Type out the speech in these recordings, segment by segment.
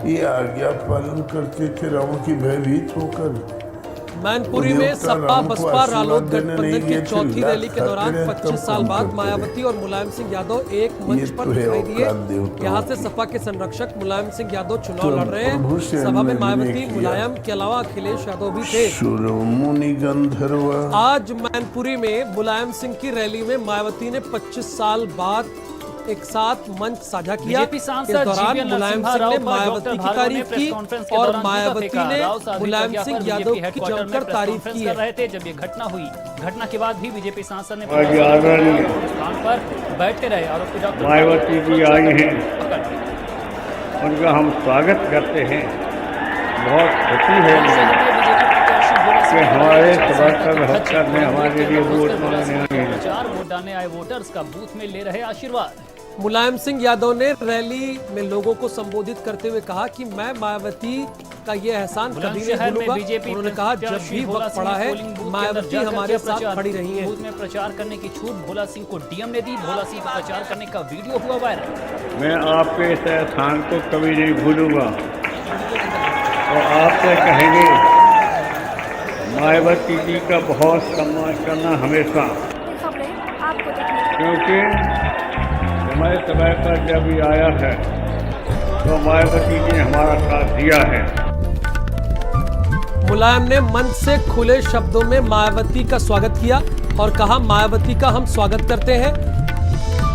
ये आज्ञा पालन करते थे रावण की भयभीत होकर। मैनपुरी में सपा बसपा रालोद गठबंधन की चौथी रैली के दौरान 25 साल बाद मायावती और मुलायम सिंह यादव एक मंच पर दिखाई दिए। यहां से सपा के संरक्षक मुलायम सिंह यादव चुनाव लड़ रहे हैं। सभा में मायावती मुलायम के अलावा अखिलेश यादव भी थे। आज मैनपुरी में मुलायम सिंह की रैली में मायावती ने 25 साल बाद एक साथ मंच साझा किया। इस दौरान मुलायम सिंह ने मायावती की तारीफ की और मायावती ने मुलायम सिंह यादव की जमकर तारीफ की है। जब ये घटना हुई, घटना के बाद भी बीजेपी सांसद ने स्थान पर बैठते रहे और मायावती जी आई हैं, उनका हम स्वागत करते हैं। बहुत खुशी है कि हमारे सभासद ने हमारे लिए वोट मांगने आए हैं। वोट डालने आए वोटर्स का बूथ में ले रहे आशीर्वाद। मुलायम सिंह यादव ने रैली में लोगों को संबोधित करते हुए कहा कि मैं मायावती का ये एहसान कभी नहीं भूलूंगा। उन्होंने कहा जब भी वक्त पड़ा है मायावती हमारे साथ खड़ी रही है। बूथ में प्रचार करने की छूट भोला सिंह को डीएम ने दी। भोला सिंह का प्रचार करने का वीडियो हुआ वायरल। मैं आपके इस एहसान को कभी नहीं भूलूंगा और आपसे कहेंगे मायावती जी का बहुत सम्मान करना हमेशा, क्योंकि हमारे समय पर जब ये आया है तो मायावती जी ने हमारा साथ दिया है। मुलायम ने मंच से खुले शब्दों में मायावती का स्वागत किया और कहा मायावती का हम स्वागत करते हैं।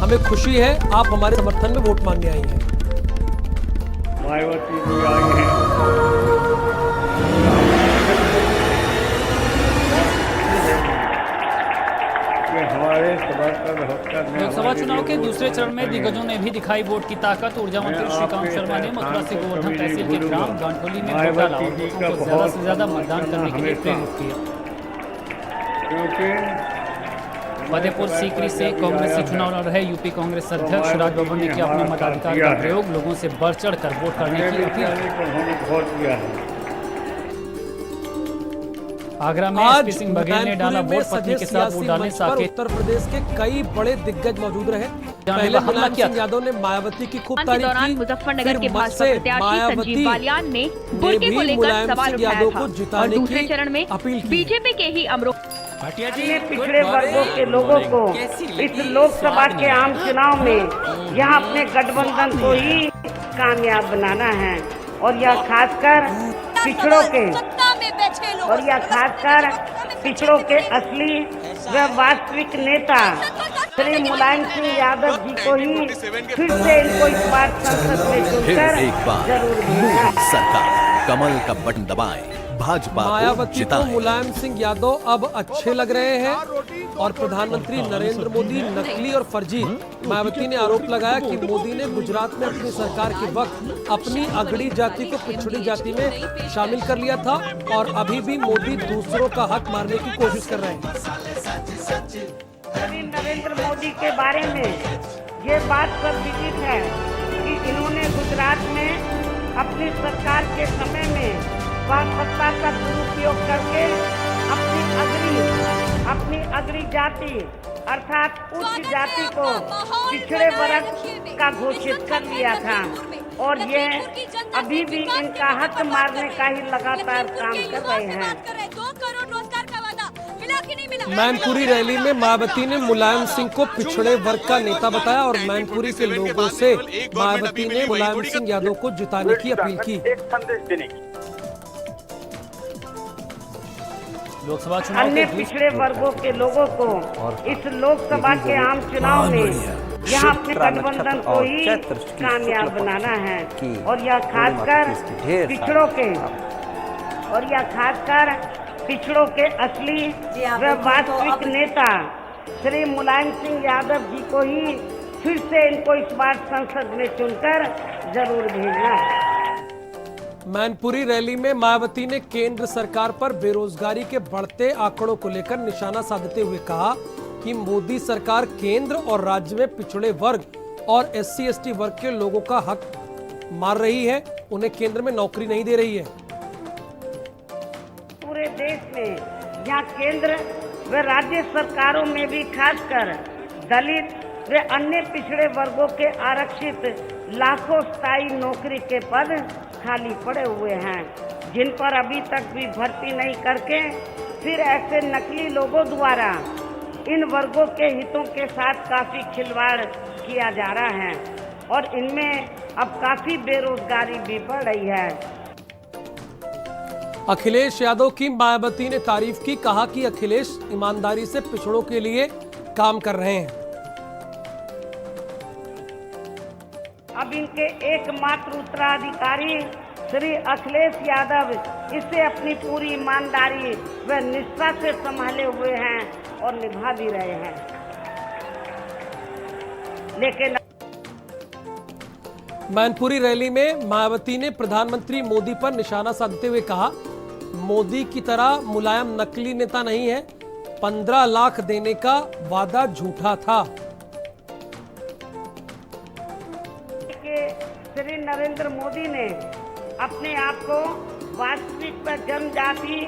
हमें खुशी है आप हमारे समर्थन में वोट मांगने आई हैं। मायावती जी आई हैं, हमारे लोकसभा चुनाव के दूसरे चरण में दिग्गजों ने भी दिखाई वोट की ताकत। ऊर्जा मंत्री श्रीकांत शर्मा ने मथुरा से गोवर्धन तहसील के ग्राम गांठोली में वोट डाला और लोगों को ज्यादा से ज्यादा मतदान करने के लिए प्रेरित किया। फतेहपुर सीकरी से कांग्रेस से चुनाव लड़ रहे यूपी कांग्रेस अध्यक्ष राज बब्बर ने किया अपने मताधिकार का प्रयोग। लोगों से बढ़ चढ़ कर वोट करने की अपील। आगरा में एसपी सिंह बघेल ने डाला वोट, पत्नी के साथ वोट डालने साकेत। उत्तर प्रदेश के कई बड़े दिग्गज मौजूद रहे। पहले मुलायम सिंह यादव ने मायावती की खूब तारीफ की। मुजफ्फरनगर के भाजपा प्रत्याशी संजीव बालियान ने बुर्के को लेकर सवाल उठाया था और दूसरे चरण में बीजेपी के ही पिछड़े वर्गों के लोगों को इस लोकसभा के आम चुनाव में यहाँ अपने गठबंधन को ही कामयाब बनाना है और यह खासकर पिछड़ों के असली व वास्तविक नेता श्री मुलायम सिंह यादव जी को ही फिर से इनको इस बार संसद में चुनकर जरूर भेजना। सरकार कमल का बटन दबाएं, भाजपा मायावती को मुलायम सिंह यादव अब अच्छे लग रहे हैं और प्रधानमंत्री नरेंद्र मोदी नकली और फर्जी। मायावती ने आरोप लगाया कि मोदी ने गुजरात में अपनी सरकार के वक्त अपनी अगड़ी जाति को पिछड़ी जाति में शामिल कर लिया था और अभी भी मोदी दूसरों का हक मारने की कोशिश कर रहे हैं। नरेंद्र मोदी के बारे में ये बात सब विदित है कि इन्होंने गुजरात में अपनी सरकार के समय में सत्ता का दुरुपयोग करके अपनी अगड़ी जाति अर्थात उच्च जाति को पिछड़े वर्ग का घोषित कर लिया था और ये अभी भी इनका हक मारने का ही लगातार काम कर रहे हैं। मैनपुरी रैली में मायावती ने मुलायम सिंह को पिछड़े वर्ग का नेता बताया और मैनपुरी के लोगों से मायावती ने मुलायम सिंह यादव को जिताने की अपील की। लोकसभा चुनाव अन्य पिछड़े वर्गों के लोगों को इस लोकसभा के आम चुनाव में यहाँ अपने गठबंधन को ही कामयाब बनाना है और यह खासकर पिछड़ों के असली व वास्तविक नेता श्री मुलायम सिंह यादव जी को ही फिर से इनको इस बार संसद में चुनकर जरूर भेजना। मैनपुरी रैली में मायावती ने केंद्र सरकार पर बेरोजगारी के बढ़ते आंकड़ों को लेकर निशाना साधते हुए कहा कि मोदी सरकार केंद्र और राज्य में पिछड़े वर्ग और SC/ST वर्ग के लोगों का हक मार रही है, उन्हें केंद्र में नौकरी नहीं दे रही है। पूरे देश में यहाँ केंद्र व राज्य सरकारों में भी खासकर दलित वे अन्य पिछड़े वर्गों के आरक्षित लाखों स्थायी नौकरी के पद खाली पड़े हुए हैं, जिन पर अभी तक भी भर्ती नहीं करके फिर ऐसे नकली लोगों द्वारा इन वर्गों के हितों के साथ काफी खिलवाड़ किया जा रहा है और इनमें अब काफी बेरोजगारी भी बढ़ रही है। अखिलेश यादव की मायावती ने तारीफ की, कहा कि अखिलेश ईमानदारी से पिछड़ों के लिए काम कर रहे हैं। अब इनके एकमात्र उत्तराधिकारी श्री अखिलेश यादव इसे अपनी पूरी ईमानदारी व निष्ठा से संभाले हुए हैं और निभा भी रहे हैं। लेकिन मैनपुरी रैली में मायावती ने प्रधानमंत्री मोदी पर निशाना साधते हुए कहा, मोदी की तरह मुलायम नकली नेता नहीं है, 15 लाख देने का वादा झूठा था। श्री नरेंद्र मोदी ने अपने आप को वास्तविक व जनजाति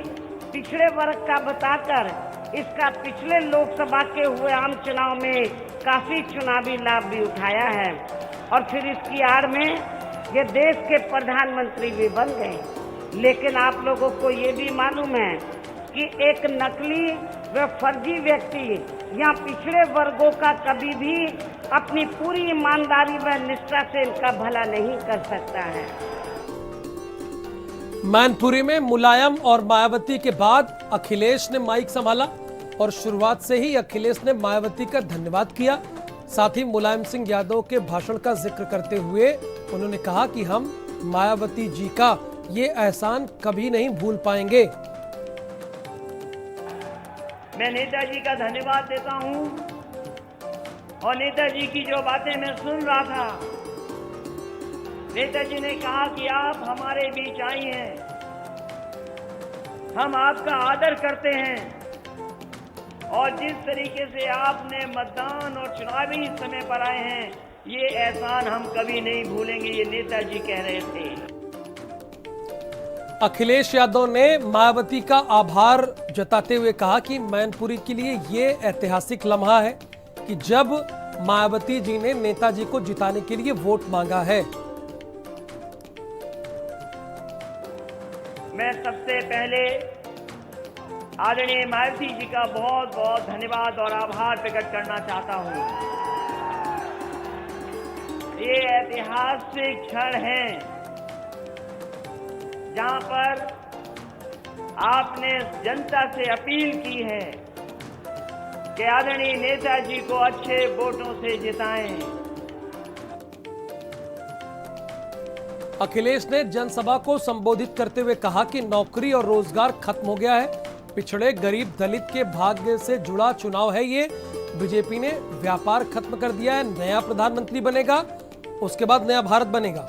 पिछड़े वर्ग का बताकर इसका पिछले लोकसभा के हुए आम चुनाव में काफी चुनावी लाभ भी उठाया है और फिर इसकी आड़ में ये देश के प्रधानमंत्री भी बन गए। लेकिन आप लोगों को ये भी मालूम है कि एक नकली व फर्जी व्यक्ति या पिछड़े वर्गों का कभी भी अपनी पूरी ईमानदारी व निष्ठा से इनका भला नहीं कर सकता है। मैनपुरी में मुलायम और मायावती के बाद अखिलेश ने माइक संभाला और शुरुआत से ही अखिलेश ने मायावती का धन्यवाद किया। साथ ही मुलायम सिंह यादव के भाषण का जिक्र करते हुए उन्होंने कहा कि हम मायावती जी का ये एहसान कभी नहीं भूल पाएंगे। मैं नेताजी का धन्यवाद देता हूं और नेताजी की जो बातें मैं सुन रहा था, नेताजी ने कहा कि आप हमारे बीच आई हैं, हम आपका आदर करते हैं और जिस तरीके से आपने मतदान और चुनावी समय पर आए हैं, ये एहसान हम कभी नहीं भूलेंगे, ये नेताजी कह रहे थे। अखिलेश यादव ने मायावती का आभार जताते हुए कहा कि मैनपुरी के लिए ये ऐतिहासिक लम्हा है कि जब मायावती जी ने नेताजी को जिताने के लिए वोट मांगा है। मैं सबसे पहले आदरणीय मायावती जी का बहुत बहुत धन्यवाद और आभार प्रकट करना चाहता हूं। ये ऐतिहासिक क्षण है जहां पर आपने जनता से अपील की है कि आदरणीय नेताजी को अच्छे वोटों से जिताएं। अखिलेश ने जनसभा को संबोधित करते हुए कहा कि नौकरी और रोजगार खत्म हो गया है, पिछड़े गरीब दलित के भाग्य से जुड़ा चुनाव है ये। बीजेपी ने व्यापार खत्म कर दिया है, नया प्रधानमंत्री बनेगा, उसके बाद नया भारत बनेगा।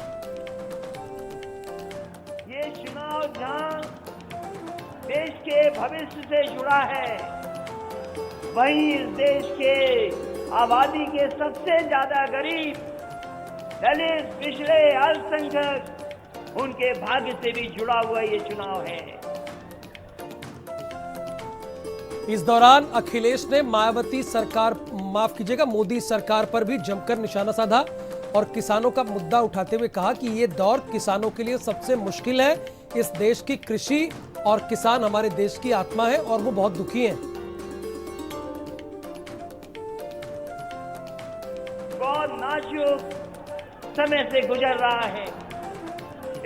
ये चुनाव जहां देश के भविष्य से जुड़ा है, वहीं इस देश के आबादी के सबसे ज्यादा गरीब दलित, पिछड़े, अल्पसंख्यक, उनके भाग्य से भी जुड़ा हुआ ये चुनाव है। इस दौरान अखिलेश ने मायावती सरकार, माफ कीजिएगा, मोदी सरकार पर भी जमकर निशाना साधा और किसानों का मुद्दा उठाते हुए कहा कि ये दौर किसानों के लिए सबसे मुश्किल है। इस देश की कृषि और किसान हमारे देश की आत्मा है और वो बहुत दुखी हैं। बहुत नाजुक समय से गुजर रहा है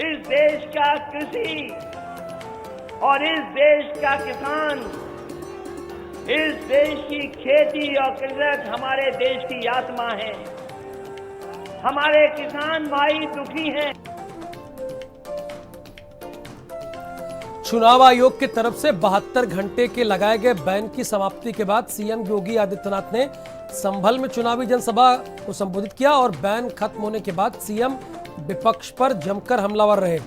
इस देश का कृषि और इस देश का किसान। इस देश की खेती और कृषक हमारे देश की आत्मा है। हमारे किसान भाई दुखी हैं। चुनाव आयोग की तरफ से 72 घंटे के लगाए गए बैन की समाप्ति के बाद सीएम योगी आदित्यनाथ ने संभल में चुनावी जनसभा को संबोधित किया और बैन खत्म होने के बाद सीएम विपक्ष पर जमकर हमलावर रहे।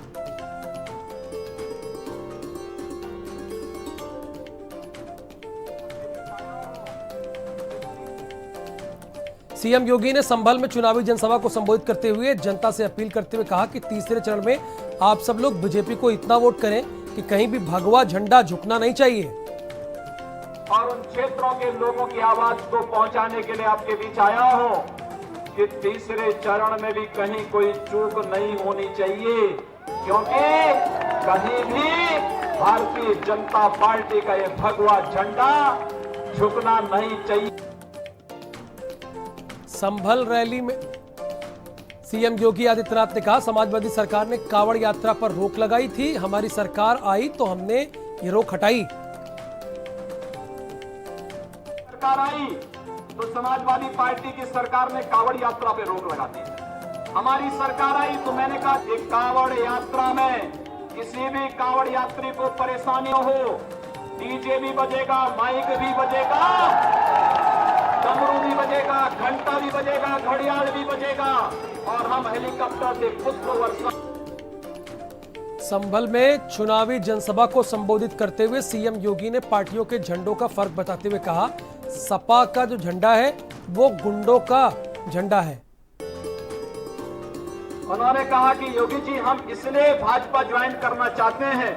सीएम योगी ने संभल में चुनावी जनसभा को संबोधित करते हुए जनता से अपील करते हुए कहा कि तीसरे चरण में आप सब लोग बीजेपी को इतना वोट करें कि कहीं भी भगवा झंडा झुकना नहीं चाहिए। और उन क्षेत्रों के लोगों की आवाज को पहुंचाने के लिए आपके बीच आया हूं कि तीसरे चरण में भी कहीं कोई चूक नहीं होनी चाहिए, क्योंकि कहीं भी भारतीय जनता पार्टी का ये भगवा झंडा झुकना नहीं चाहिए। संभल रैली में सीएम योगी आदित्यनाथ ने कहा, समाजवादी सरकार ने कांवड़ यात्रा पर रोक लगाई थी, हमारी सरकार आई तो हमने ये रोक हटाई। सरकार आई तो समाजवादी पार्टी की सरकार ने कांवड़ यात्रा पे रोक लगा दी। हमारी सरकार आई तो मैंने कहा कि कांवड़ यात्रा में किसी भी कांवड़ यात्री को परेशानी हो, डीजे भी बजेगा, माइक भी बजेगा, डमरू भी बजेगा, घंटा भी बजेगा, घड़ियाल भी बजेगा और हम हेलीकॉप्टर से पुष्प वर्षा। संभल में चुनावी जनसभा को संबोधित करते हुए सीएम योगी ने पार्टियों के झंडों का फर्क बताते हुए कहा, सपा का जो झंडा है वो गुंडों का झंडा है। उन्होंने कहा कि योगी जी हम इसलिए भाजपा ज्वाइन करना चाहते हैं,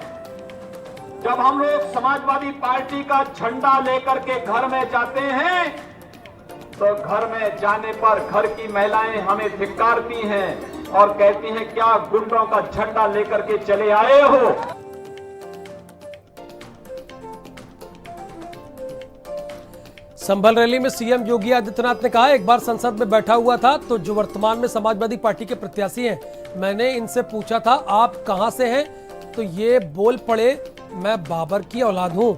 जब हम लोग समाजवादी पार्टी का झंडा लेकर के घर में जाते हैं तो घर में जाने पर घर की महिलाएं हमें धिक्कारती हैं और कहती हैं क्या गुंडों का झंडा लेकर के चले आए हो। संभल रैली में सीएम योगी आदित्यनाथ ने कहा, एक बार संसद में बैठा हुआ था तो जो वर्तमान में समाजवादी पार्टी के प्रत्याशी हैं, मैंने इनसे पूछा था आप कहां से हैं, तो ये बोल पड़े मैं बाबर की औलाद हूं।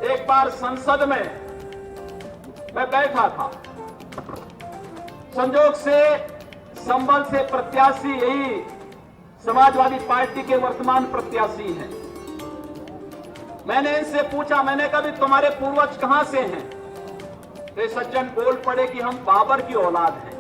एक बार संसद में मैं बैठा था, संजोग से संभल से प्रत्याशी यही समाजवादी पार्टी के वर्तमान प्रत्याशी हैं। मैंने इनसे पूछा, मैंने कहा भी तुम्हारे पूर्वज कहां से हैं, तो सज्जन बोल पड़े कि हम बाबर की औलाद हैं।